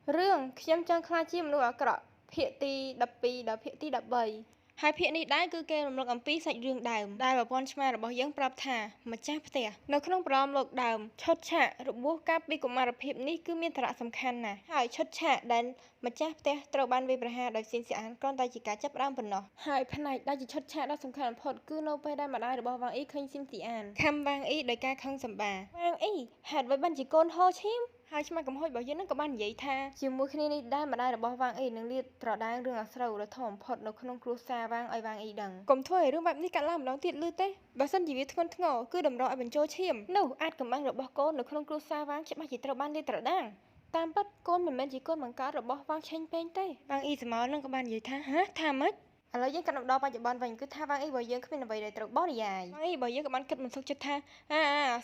រឿងខ្ញុំចង់ខ្លាចជាមនុស្សអាក្រក់ភាគទី12ដល់ភាគទី13ហើយភាគនេះដែរគឺគេរំលឹកអំពីសាច់រឿងដើមដែលប្រព័ន្ធឆ្មារបស់យើងប្រាប់ថាម្ចាស់ផ្ទះនៅក្នុងប្រមលោកដើមឈុតឆាករបួសកាលពីកុមារភាពនេះគឺមានសារៈសំខាន់ណាស់ហើយឈុតឆាកដែលម្ចាស់ផ្ទះត្រូវបានវាយប្រហារដោយស៊ីនសៀអានគ្រាន់តែជាការចាប់ផ្ដើមប៉ុណ្ណោះហើយផ្នែកដែលជាឈុតឆាកដ៏សំខាន់បំផុតគឺនៅពេលដែលម្ដាយរបស់វ៉ាងអ៊ីឃើញស៊ីនសៀអានខំវ៉ាងអ៊ីដោយការខឹងសម្បាវ៉ាងអ៊ីហេតុអ្វីបានជាកូនហូឈីមហើយឆ្មាកំហុសរបស់យើងនឹងក៏បាននិយាយថាជាមួយគ្នានេះដែរម្ដាយរបស់វ៉ាងអ៊ីនឹងលាតត្រដាងរឿងអាស្រូវដ៏ធំបំផុតនៅក្នុងគ្រួសារវ៉ាងឲ្យវ៉ាងអ៊ីដឹងកុំធ្វើឲ្យរឿងបែបនេះកើតឡើងម្ដងទៀតលឺទេបើសិនជាវាធ្ងន់ធ្ងរគឺតម្រូវឲ្យបញ្ចូលឈាមនោះអាចកំបាំងរបស់កូននៅក្នុងគ្រួសារវ៉ាងច្បាស់ជាត្រូវបានលាតត្រដាងតាមពិតកូនមិនមែនជាកូនបង្កើតរបស់វ៉ាងឆេងពេងទេវ៉ាងអ៊ីសមោលនឹងក៏បាននិយាយថាថាម៉េចឥឡូវយើងកាត់មកដល់បច្ចុប្បន្នវិញគឺថាវ៉ាងអ៊ីរបស់យើងគ្មានអ្វីដែលត្រូវបរិយាយវ៉ាងអ៊ីរបស់យើងក៏បានគិតមិនសុខចិត្តថា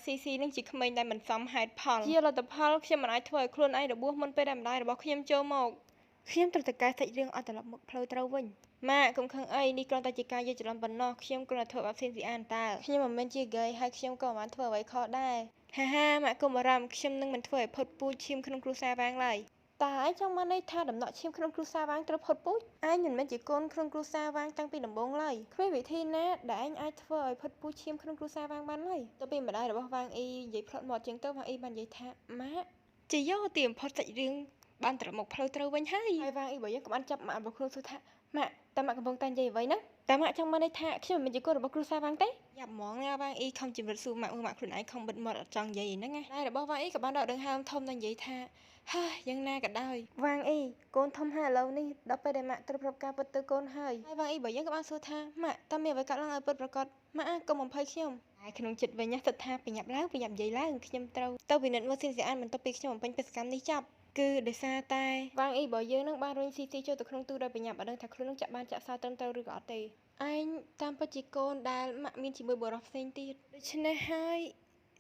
ស៊ីស៊ីនឹងជាក្មេងដែលមិនសមហេតុផលជាលទ្ធផលខ្ញុំមិនអាចធ្វើឲ្យខ្លួនឯងរបួសមុនពេលដែលម្ដាយរបស់ខ្ញុំចូលមកខ្ញុំត្រូវតែកែសាច់រឿងឲ្យត្រឡប់មកផ្លូវត្រូវវិញម៉ាក់កុំខឹងអីនេះគ្រាន់តែជាការយល់ច្រឡំប៉ុណ្ណោះខ្ញុំគ្រាន់តែធ្វើបែបស៊ីនស៊ីអានតើខ្ញុំមិនមែនជាហ្គេយហើយខ្ញុំក៏មិនបានធ្វើអ្វីខុសដែរម៉ាក់កុំបារម្ភខ្ញុំនឹងមិនធ្វើឲ្យផុតពូជឈាមក្នុងគ្រួសារវ៉ាងឡើយតើឯងចង់បានន័យថាដំណក់ឈាមក្នុងគ្រួសារវ៉ាងត្រូវផុតពូជឯងមិនមែនជាកូនក្នុងគ្រួសារវ៉ាងតាំងពីដំបូងឡើយគ្មានវិធីណាដែលឯងអាចធ្វើឲ្យផុតពូជឈាមក្នុងគ្រួសារវ៉ាងបានឡើយទៅពីម្ដាយរបស់វ៉ាងអ៊ីនិយាយផ្លត់មាត់ជាងទៅវ៉ាងអ៊ីបាននិយាយថាម៉ាក់ជាយោទីបំផុតសាច់រឿងបានត្រឡប់មកផ្លូវត្រូវវិញហើយវ៉ាងអ៊ីរបស់យើងក៏បានចាប់ម៉ាក់របស់ខ្លួនសួរថាម៉ាក់តើម៉ាក់កំពុងតែនិយាយអ្វីហ្នឹងតើម៉ាក់ចង់បានន័យថាខ្ញុំមិនមែនជាកូនរបស់គ្រួសារវ៉ាងទេយ៉ាប់ហ្មងណាវ៉ាងអ៊ីខំជម្រាបសួរម៉ាក់ខ្លួនឯងខំបិទមាត់អត់ចង់និយាយហ្នឹងណាហើយរបស់វ៉ាងអ៊ីក៏បានដកដង្ហើមធំដល់និយាយថាយ៉ាងណាក៏ដោយវ៉ាងអ៊ីកូនធំហើយឥឡូវនេះដល់ពេលដែលម៉ាក់ត្រូវប្រាប់ការពិតទៅកូនហើយវ៉ាងអ៊ីរបស់យើងក៏បានសួរថាម៉ាក់តើមានអ្វីកើតឡើងឲ្យពិតប្រាកដម៉ាក់កុំបំភ័យខ្ញុំហើយក្នុងចិត្តវិញស្ថិតថាប្រញាប់ឡើងប្រញាប់និយាយឡើងខ្ញុំត្រូវទៅពិនិត្យមើលស៊ីនសៀអានបន្ទាប់ពីខ្ញុំបំពេញបេសកកម្មនេះចប់គឺដោយសារតែវ៉ាងអ៊ីរបស់យើងនឹងបានរុញស៊ីស៊ីចូលទៅក្នុងទូដោយប្រញាប់អត់ដឹងថាខ្លួននឹងចាក់សារត្រឹមត្រូវឬក៏អត់ទេឯងតាមពិតជាកូនដែលម៉ាក់មានជាមួយបុរសផ្សេងទៀតដូច្នេះហើ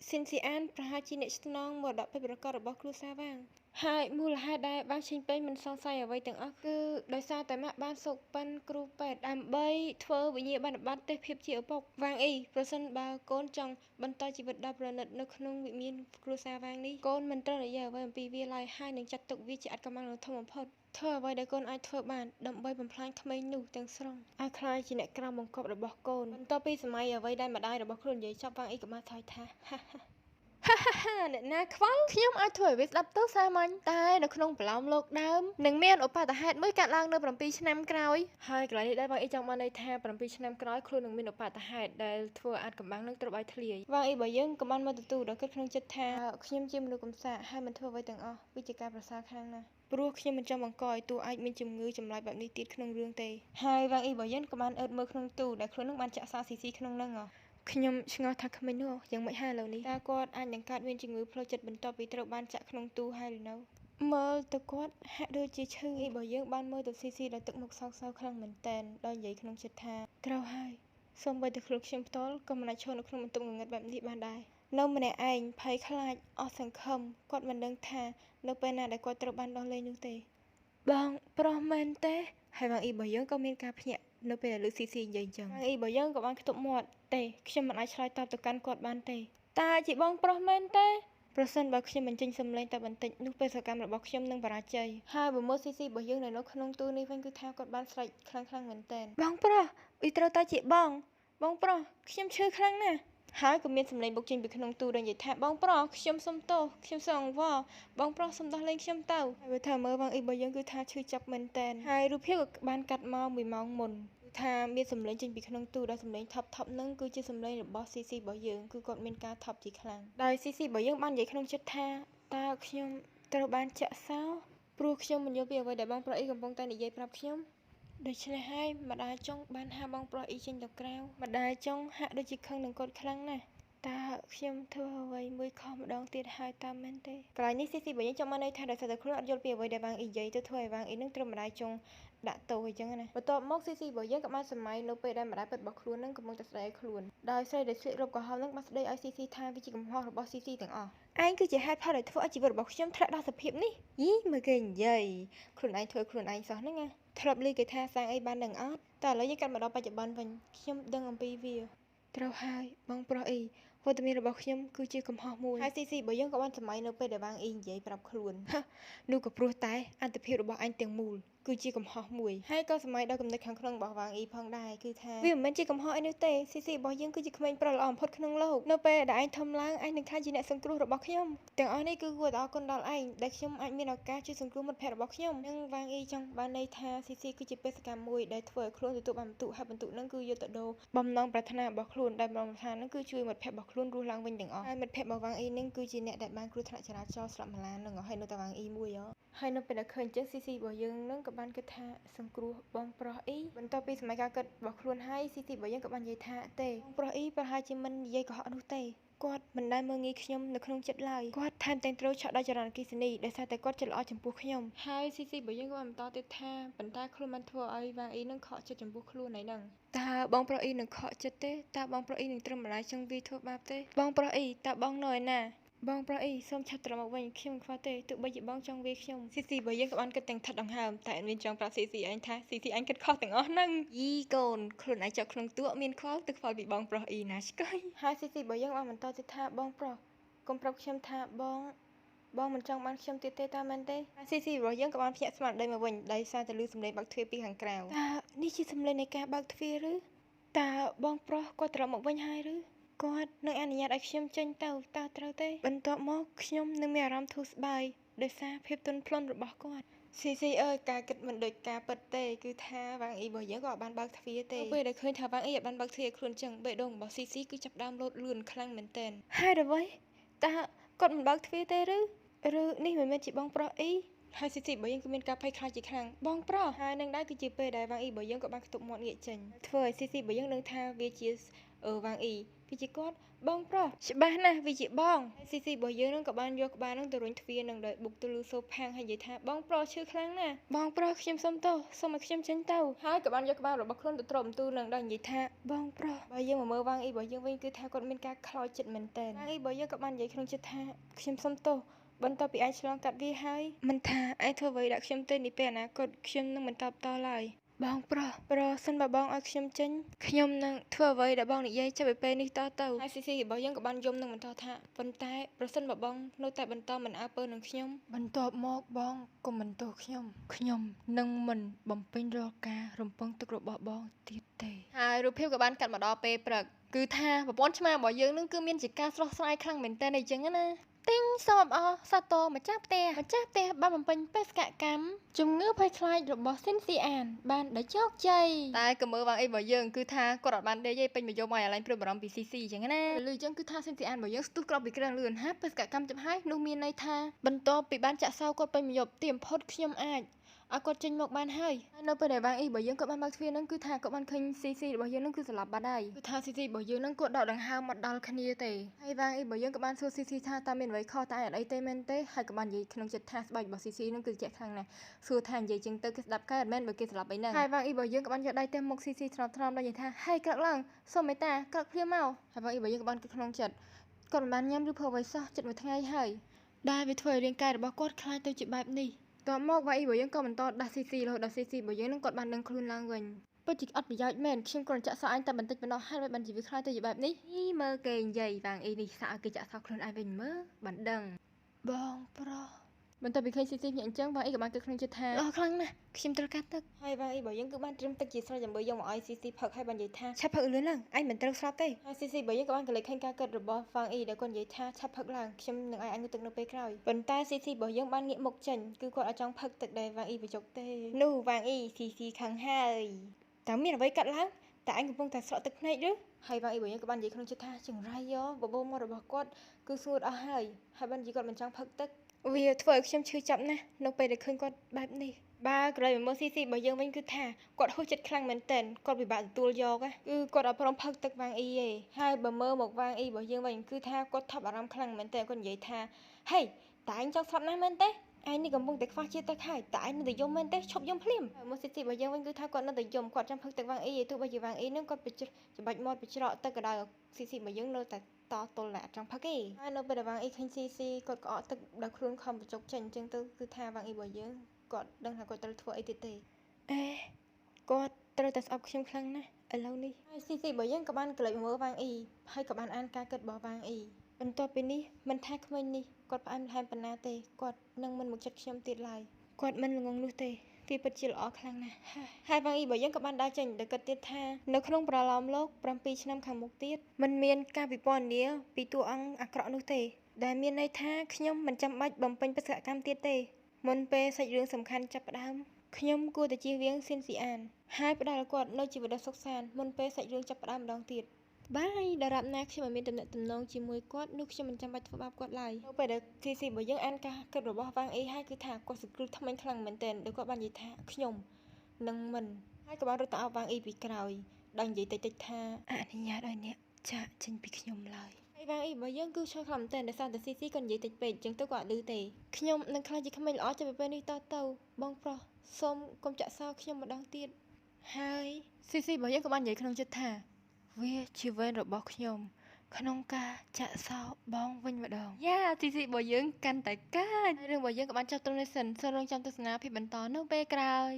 យស៊ីនសៀអានប្រហែលជាអ្នកស្នងមរតកពិតប្រាកដរបស់គ្រួសារវ៉ាងហើយមូលហេតុដែលវ៉ាងឆេងពេញមិនសង្ស័យអ្វីទាំងអស់គឺដោយសារតែម៉ាក់បានសូកប៉ាន់គ្រូពេទ្យដើម្បីធ្វើវិញ្ញាបនបត្រទេសភាពជាឪពុកវ៉ាងអ៊ីប្រសិនបើកូនចង់បន្តជីវិតដ៏ប្រណិតនៅក្នុងវិមានគ្រួសារវ៉ាងនេះកូនមិនត្រូវនិយាយអ្វីអំពីវាឡើយហើយនឹងចាត់ទុកវាជាអត្តកម្លាំងដ៏ធំបំផុតធ្វើអ្វីដែលកូនអាចធ្វើបានដើម្បីបំផ្លាញក្មេងនោះទាំងស្រុងឲ្យក្លាយជាអ្នកក្រៅបង្គាប់របស់កូនបន្ទាប់ពីសម័យអ្វីដែលម្ដាយរបស់ខ្លួននិយាយចប់វ៉ាងអ៊ីក៏បានថយថាអ្នកណាខ្វល់ខ្ញុំអាចធ្វើឲ្យវាស្ដាប់ទៅសាមញ្ញតែនៅក្នុងប្រឡោមលោកដើមនឹងមានឧបទ្ទហេតុមួយកើតឡើងនៅ7ឆ្នាំក្រោយហើយកន្លែងនេះដែរវ៉ាងអ៊ីចង់បានន័យថា7ឆ្នាំក្រោយខ្លួននឹងមានឧបទ្ទហេតុដែលធ្វើអាចកំបាំងនឹងត្រូវឲ្យធ្លាយវ៉ាងអ៊ីរបស់យើងក៏បានមកទទួលដល់គិតក្នុងចិត្តថាខ្ញុំជាមនុស្សកំសាកហើយមិនធ្វើអ្វីទាំងអស់វាជាការប្រសើរខ្លាំងណាស់ព្រោះខ្ញុំមិនចង់បង្កឲ្យតួឯកមានជំងឺចម្លែកបែបនេះទៀតក្នុងរឿងទេហើយវ៉ាងអ៊ីរបស់យើងក៏បានអឺតមើលក្នុងទូដែលខ្លួននឹងបានចាក់សារស៊ីស៊ីក្នុងហ្នឹងខ្ញុំឆ្ងល់ថាក្មេងនោះយ៉ាងម៉េចហើយឥឡូវនេះតើគាត់អាចនឹងកើតមានជំងឺផ្លូវចិត្តបន្ទាប់ពីត្រូវបានចាក់ក្នុងទូហើយឬនៅមើលទៅគាត់ហាក់ដូចជាឈឺអីរបស់យើងបានមើលទៅស៊ីស៊ីដោយទឹកមុខសោកសៅខ្លាំងមែនតែនដោយនិយាយក្នុងចិត្តថាត្រូវហើយសូម្បីតែខ្លួនខ្ញុំផ្ទាល់ក៏មិនអាចឈរនៅក្នុងបន្ទប់ងងឹតបែបនេះបានដែរនៅម្នាក់ឯងភ័យខ្លាចអស់សង្ឃឹមគាត់មិនដឹងថានៅពេលណាដែលគាត់ត្រូវបានដោះលែងនោះទេបងប្រុសមែនទេហើយវ៉ាងអ៊ីរបស់យើងក៏មានការភ្ញាក់នៅពេលដែលលើស៊ីស៊ីនិយាយអញ្ចឹងវ៉ាងអ៊ីរបស់យើងក៏បានខ្ទប់មាត់ទេខ្ញុំមិនអាចឆ្លើយតបទៅកាន់គាត់បានទេតើជាបងប្រុសមែនទេប្រសិនបើខ្ញុំបញ្ចេញសំឡេងតែបន្តិចនោះបេសកកម្មរបស់ខ្ញុំនឹងបរាជ័យហើយបើមើលស៊ីស៊ីរបស់យើងនៅក្នុងទូនេះវិញគឺថាគាត់បានស្រែកខ្លាំងមែនទែនបងប្រុសអ៊ីត្រូវតែជាបងប្រុសខ្ញុំឈឺខ្លាំងណាស់ហើយក៏មានសំឡេងបុកចេញពីក្នុងទូដែលនិយាយថាបងប្រុសខ្ញុំសុំទោសខ្ញុំសូមអង្វរបងប្រុសសុំដោះលែងខ្ញុំទៅហើយបើថាមើលវ៉ាងអ៊ីរបស់យើងគឺថាឈឺចាប់មែនទែនហើយរូបភាពក៏បានកាត់មក1ម៉ោងមុនថាមានសំឡេងចេញពីក្នុងទូដែលសំឡេងថប់ហ្នឹងគឺជាសំឡេងរបស់ស៊ីស៊ីរបស់យើងគឺគាត់មានការថប់ជាខ្លាំងដោយស៊ីស៊ីរបស់យើងបាននិយាយក្នុងចិត្តថាតើខ្ញុំត្រូវបានចាក់សោព្រោះខ្ញុំមិនយល់ពីអ្វីដែលបងប្រុសអ៊ីកំពុងតែនិយាយប្រាប់ខ្ញុំដូច្នេះហើយម្ដាយចុងបានហៅបងប្រុសអ៊ីចេញទៅក្រៅម្ដាយចុងហាក់ដូចជាខឹងនឹងគាត់ខ្លាំងណាស់តើខ្ញុំធ្វើអ្វីមួយខុសម្ដងទៀតហើយតាមមែនទេកន្លែងនេះស៊ីស៊ីរបស់យើងចង់បានន័យថាដោយសារតែខ្លួនអត់យល់ពីអ្វីដែលវ៉ាងអ៊ីនិយាយទៅធ្វើឲ្យវ៉ាងអ៊ីនឹងត្រូវម្ដាយចុងដាក់ទោសអញ្ចឹងណាបន្ទាប់មកស៊ីស៊ីរបស់យើងក៏បានសម័យនៅពេលដែលម្ដាយពិតរបស់ខ្លួននឹងកំពុងតែស្ដីឲ្យខ្លួនដោយស្រីដែលស្លៀករ៉ូបក្រហមនឹងបានស្ដីឲ្យស៊ីស៊ីថាវាជាកំហុសរបស់ស៊ីស៊ីទាំងអស់ឯងគឺជាហេតុផលដែលធ្វើឲ្យជីវិតរបស់ខ្ញុំធ្លាក់ដល់សភាពនេះយីមើលគេនិយាយខ្លួនឯងធ្វើខ្លួនឯងសោះហ្នឹងណាធ្លាប់ឮគេថាសាងអីបាននឹងអត់តែឥឡូវយើងកាត់មកដល់បច្ចុប្បន្នវិញខ្ញុំដឹងអំពីវាត្រូវហើយបងប្រុសអ៊ី វត្តមានរបស់ខ្ញុំគឺជាកំហុសមួយហើយស៊ីបើយើងក៏បានសម័យនៅពេលដែលវាងអ៊ីនិយាយប្រាប់ខ្លួននោះក៏ព្រោះតែអន្តភាពរបស់អញទាំងមូលគឺជាកំហុសមួយហើយក៏សម័យដល់គំនិតខាងក្នុងរបស់វាងអ៊ីផងដែរគឺថាវាមិនមែនជាកំហុសអីនោះទេស៊ីរបស់យើងគឺជាក្មេងប្រុសល្អបំផុតក្នុងលោកនៅពេលដែលឯងធំឡើងឯងនឹងក្លាយជាអ្នកសង្គ្រោះរបស់ខ្ញុំទាំងអស់នេះគឺគួរតែអរគុណដល់ឯងដែលខ្ញុំអាចមានឱកាសជួយសង្គ្រោះមិត្តភក្តិរបស់ខ្ញុំនិងវាងអ៊ីចង់បានន័យថាស៊ីគឺជាបេសកកម្មមួយដែលធ្វើឲ្យខ្លួនទទួលបានបន្ទុកហើយបន្ទុកនឹងគឺយកទៅដូរបំណងប្រាថ្នារបស់ខ្លួនដែលបំណងប្រាថ្នានឹងគឺជួយមិត្តភក្តិរបស់ខ្លួនរស់ឡើងវិញទាំងអស់ហើយមិត្តភក្តិរបស់វាងអ៊ីនឹងគឺជាអ្នកដែលបានគ្រោះថ្នាក់ចរាចរណ៍ស្លាប់ម្លានឹងហើយនៅតែវាងអ៊ីមួយហើយនៅពេលដែលឃើញចឹងស៊ីរបស់យើងនឹងក៏បានគិតថាសង្គ្រោះបងប្រុសអ៊ីបន្ទាប់ពីសម័យការគិតរបស់ខ្លួនហើយស៊ីរបស់យើងក៏បាននិយាយថាទេបងប្រុសអ៊ីប្រហែលជាមិននិយាយកុហកនោះទេគាត់មិនដែលមើលងាយខ្ញុំនៅក្នុងចិត្តឡើយគាត់ថែមទាំងត្រូវឆក់ដល់ចរន្តអគ្គិសនីដោយសារតែគាត់ចិត្តល្អចំពោះខ្ញុំហើយស៊ីរបស់យើងក៏បានបន្តទៀតថាប៉ុន្តែខ្លួនបានធ្វើឲ្យវាងអ៊ីនឹងខកចិត្តចំពោះខ្លួនឯហ្នឹងតើបងប្រុសអ៊ីនឹងខកចិត្តទេតើបងប្រុសអ៊ីនឹងត្រឹមម្លាយចង់វាធ្វើបាបទេបងប្រុសអ៊ីតើបងនៅឯណាបងប្រុសអ៊ីសូមឆាប់ត្រឡប់មកវិញខ្ញុំខ្វះទេទោះបីជាបងចង់វាខ្ញុំស៊ីបើយើងក៏បានគិតទាំងថិតដង្ហើមតែមានចង់ប្រាប់ស៊ីអញថាស៊ីអញគិតខុសទាំងអស់ហ្នឹងយីកូនខ្លួនឯងចុកក្នុងទួមានខ្វល់ទៅខ្វល់ពីបងប្រុសអ៊ីណាឆ្កៃហើយស៊ីបើយើងបានបន្តទៀតថាបងប្រុសកុំប្រាប់ខ្ញុំថាបងមិនចង់បានខ្ញុំទៀតទេតើមែនទេស៊ីរបស់យើងក៏បានភ្ញាក់ស្មារតីមកវិញដោយសារតែឮសំឡេងបើកទ្វារពីខាងក្រៅតើនេះជាសំឡេងនៃការបើកទ្វារឬតើបងប្រុសគាត់ត្រឡប់មកវិញហើយឬគាត់នឹងអនុញ្ញាតឲ្យខ្ញុំចេញទៅតើត្រូវទេបន្ទាប់មកខ្ញុំនឹងមានអារម្មណ៍ធូរស្បើយដោយសារភាពទន់ភ្លន់របស់គាត់ស៊ីអើយការគិតមិនដូចការពិតទេគឺថាវាងអ៊ីរបស់យើងក៏អត់បានបើកទ្វារទេពេលដែលឃើញថាវាងអ៊ីអត់បានបើកទ្វារឲ្យខ្លួនចឹងបេះដូងរបស់ស៊ីគឺចាប់ដើមលោតលឿនខ្លាំងមែនទែនហើយអ្វីតើគាត់មិនបើកទ្វារទេឬនេះមិនមែនជាបងប្រុសអ៊ីហើយស៊ីរបស់យើងគឺមានការភ័យខ្លាចជាខ្លាំងបងប្រុសហើយនឹងដែរគឺជាពេលដែលវាងអ៊ីរបស់យើងក៏បានខ្ទប់មាត់ងាកចេញធ្វើឲ្យស៊ីរបស់យើងនឹងថាវាជាវាងអ៊ីគឺជាគាត់បងប្រុសច្បាស់ណាស់វាជាបងស៊ីរបស់យើងនឹងក៏បានយកក្បាលនឹងទៅរុញទ្វារនឹងដោយបុកទៅលឺសូផាំងហើយនិយាយថាបងប្រុសឈឺខ្លាំងណាស់បងប្រុសខ្ញុំសុំទោសសូមឲ្យខ្ញុំចេញទៅហើយក៏បានយកក្បាលរបស់ខ្លួនទៅទ្រពបន្ទូលនឹងដោយនិយាយថាបងប្រុសបើយើងមកមើលវាងអ៊ីរបស់យើងវិញគឺថាគាត់មានការខ្លោចចិត្តមែនតើវាងអ៊ីរបស់យើងក៏បាននិយាយក្នុងចិត្តថាខ្ញុំសុំទោសបន្ទាប់ពីឯងឆ្លងកាត់វាហើយមិនថាឯងធ្វើអ្វីដាក់ខ្ញុំទេនេះពេលអនាគតខ្ញុំនឹងមិនតបតឡើយបងប្រុសប្រសិនបើបងឲ្យខ្ញុំចេញខ្ញុំនឹងធ្វើអ្វីដែលបងនិយាយចាប់ពីពេលនេះតទៅហើយស៊ីរបស់យើងក៏បានយំនឹងបន្តថាប៉ុន្តែប្រសិនបើបងនៅតែបន្តមិនអើពើនឹងខ្ញុំបន្ទាប់មកបងកុំបន្ទោសខ្ញុំនឹងមិនបំពេញរាល់ការរំពឹងទុករបស់បងទៀតទេហើយរូបភាពក៏បានកាត់មកដល់ពេលព្រឹកគឺថាប្រព័ន្ធឆ្មារបស់យើងនឹងគឺមានជាការស្រស់ស្រាយខ្លាំងមែនតើអញ្ចឹងណាទិញសូមអបអរសាទរម្ចាស់ផ្ទះបានបំពេញបេសកកម្មជំងឺភ័យខ្លាចរបស់ស៊ីនស៊ីអានបានដោយជោគជ័យតែក៏មើលវាងអីរបស់យើងគឺថាគាត់អត់បានដេកទេពេញមកយកមកឲ្យអាឡែងព្រួយបារម្ភពីស៊ីអញ្ចឹងណាលឺអញ្ចឹងគឺថាស៊ីនស៊ីអានរបស់យើងស្ទុះក្រោបពីគ្រឿងលឿនហាបេសកកម្មចំហើយនោះមានន័យថាបន្ទាប់ពីបានចាក់សោគាត់ពេញមកយកទីបំផុតខ្ញុំអាចឲ្យគាត់ចេញមកបានហើយនៅពេលដែលវាងអ៊ីរបស់យើងគាត់បានបើកទ្វារហ្នឹងគឺថាគាត់បានឃើញស៊ីរបស់យើងហ្នឹងគឺស្លាប់បាត់ហើយគឺថាស៊ីរបស់យើងហ្នឹងគាត់ដកដង្ហើមមកដល់គ្នាទេហើយវាងអ៊ីរបស់យើងក៏បានសួរស៊ីថាតើមានអ្វីខុសតែអត់អីទេមែនទេហើយក៏បាននិយាយក្នុងចិត្តថាស្បែករបស់ស៊ីហ្នឹងគឺជាក់ខ្លាំងណាស់សួរថានិយាយចឹងទៅគេស្ដាប់កើតមែនបើគេស្លាប់អីហ្នឹងហើយវាងអ៊ីរបស់យើងក៏បានយកដៃទះមុខស៊ីថ្នមដល់និយាយថាហេក្រឹកឡើងសូមមេត្តាក្រឹកភ្លាមមកហើយវាងអ៊ីរបស់យើងក៏បានគិតក្នុងចិត្តគាត់មិនបានញ៉ាំឬភ័អ្វីសោះចិត្តមួយថ្ងៃហើយដែលវាធ្វើឲ្យរាងកាយរបស់គាត់ខ្លាចទៅជាបែបនេះតមកវាយរបស់យើងក៏បន្តដាស់ស៊ីរហូតដល់ស៊ីរបស់យើងនឹងគាត់បានដឹងខ្លួនឡើងវិញពិតជាអត់ប្រយោជន៍មែនខ្ញុំគ្រាន់ចាក់សោអញតែបន្តិចប៉ុណ្ណោះហើយបានជីវិតខ្លាចទៅជាបែបនេះមើលគេនិយាយវាងអ៊ីនេះសាក់ឲ្យគេចាក់សោខ្លួនឯងវិញមើលបានដឹងបងប្រុសបន្ទាប់ពីឃើញស៊ីញ៉ាំអញ្ចឹងវាងអ៊ីក៏បានគិតក្នុងចិត្តថាអស់ខ្លាំងណាស់ខ្ញុំត្រូវការទឹកហើយវាងអ៊ីរបស់យើងគឺបានត្រៀមទឹកជាស្រេចដើម្បីយកមកឲ្យស៊ីផឹកហើយបាននិយាយថាឆាប់ផឹកលឿនឡើងអញមិនត្រូវស្លាប់ទេហើយស៊ីរបស់យើងក៏បានកលេចឃើញការគិតរបស់វាងអ៊ីដែលគាត់និយាយថាឆាប់ផឹកឡើងខ្ញុំនឹងឲ្យអញទឹកនៅពេលក្រោយប៉ុន្តែស៊ីរបស់យើងបានងាកមុខចេញគឺគាត់អត់ចង់ផឹកទឹកដែលវាងអ៊ីបញ្ចុកទេនោះវាងអ៊ីស៊ីខឹងហើយតើមានអ្វីកាត់ឡើងតែអញកំពុងតែស្រក់ទឹកភ្នែកឬហើយវាងអ៊ីរបស់យើងក៏បាននិយាយក្នុងចិត្តថាចង្រៃបបោមាត់របស់គាត់គឺស្ងួតអស់ហើយបាននិយាយគាត់មិនចង់ផឹកទឹកវាធ្វើឲ្យខ្ញុំឈឺចាប់ណាស់នៅពេលដែលឃើញគាត់បែបនេះបើក្រោយមកមើលស៊ីរបស់យើងវិញគឺថាគាត់ហួសចិត្តខ្លាំងមែនទែនគាត់ពិបាកទទួលយកគឺគាត់អត់ព្រមផឹកទឹកវាងអ៊ីទេហើយបើមើលមកវាងអ៊ីរបស់យើងវិញគឺថាគាត់ថប់អារម្មណ៍ខ្លាំងមែនទែនគាត់និយាយថាហេតើអញចង់ស្លាប់ណាស់មែនទេឯងនេះកំពុងតែខ្វះជាតិទឹកហើយតើឯងនៅតែយំមែនទេឈប់យំភ្លាមមើលស៊ីរបស់យើងវិញគឺថាគាត់នៅតែយំគាត់ចង់ផឹកទឹកវាងអ៊ីទោះបីជាវាងអ៊ីនឹងគាត់ច្បាច់មាត់បិច្រកទឹកក៏ដោយស៊ីរបស់យើងនៅតែតទល់តែអត់ចង់ផឹកទេហើយនៅពេលដែលវាងអ៊ីឃើញស៊ីគាត់ក៏អត់ទឹកដល់ខ្លួនខំបញ្ចុកចេញអញ្ចឹងទៅគឺថាវាងអ៊ីរបស់យើងគាត់ដឹងថាគាត់ត្រូវធ្វើអីទៀតទេគាត់ត្រូវតែស្អប់ខ្ញុំខ្លាំងណាស់ ឥឡូវនេះហើយស៊ីស៊ីបើយើងក៏បានក្លែកមើលវ៉ាងអ៊ីហើយក៏បានអានការគិតរបស់វ៉ាងអ៊ីបន្ទាប់ពីនេះមិនថាក្មេងនេះគាត់ផ្អែមល្ហែមប៉ុណ្ណាទេគាត់នឹងមិនមកចិត្តខ្ញុំទៀតឡើយគាត់មិនល្ងងនោះទេវាពិតជាល្អខ្លាំងណាស់ហើយវ៉ាងអ៊ីបើយើងក៏បានដើរចេញដោយគិតទៀតថានៅក្នុងប្រឡោមលោក7ឆ្នាំខាងមុខទៀតមិនមានការពិពណ៌នាពីតួអង្គអាក្រក់នោះទេដែលមានន័យថាខ្ញុំមិនចាំបាច់បំពេញបេសកកម្មទៀតទេមុនពេលសាច់រឿងសំខាន់ចាប់ផ្ដើមខ្ញុំគួរតែជៀសវាងស៊ីនស៊ីអានហើយផ្ដល់ឲ្យគាត់នៅជីវិតដ៏សុខសាន្តមុនពេលសាច់រឿងចាប់ផ្ដើមម្ដងទៀតបាយដរាបណាខ្ញុំមិនមានទំនាក់ទំនងជាមួយគាត់នោះខ្ញុំមិនចាំបាច់ធ្វើបាបគាត់ឡើយនៅពេលដែលស៊ីស៊ីបើយើងអានការគិតរបស់វ៉ាងអ៊ីហើយគឺថាគាត់សង្គ្រោះថ្មីខ្លាំងមែនទែនដោយគាត់បាននិយាយថាខ្ញុំនឹងមិនហើយក៏បានរត់ទៅអោបវ៉ាងអ៊ីពីក្រោយដោយនិយាយតិចៗថាអនុញ្ញាតឲ្យអ្នកចាកចេញពីខ្ញុំឡើយហើយវ៉ាងអ៊ីបើយើងគឺឆ្លងខ្លាំងមែនទែនដោយសារតែស៊ីស៊ីគាត់និយាយតិចពេកអញ្ចឹងទៅគាត់អត់ឮទេខ្ញុំនឹងខ្លាចជាក្មេងល្អចាប់ពីពេលនេះតទៅបងប្រុសសូមកុំចាក់សោខ្ញុំម្ដងទៀតហើយស៊ីស៊ីបើយើងក៏បាននិយាយក្នុងចិត្តថាវាជាវេនរបស់ខ្ញុំក្នុងការចាក់សោបងវិញម្ដងយ៉ាស៊ីស៊ីបើយើងកាន់តែកើតរឿងរបស់យើងក៏បានចប់ត្រឹមនេះសិនសូមរងចាំទស្សនាភាពបន្តនៅពេលក្រោយ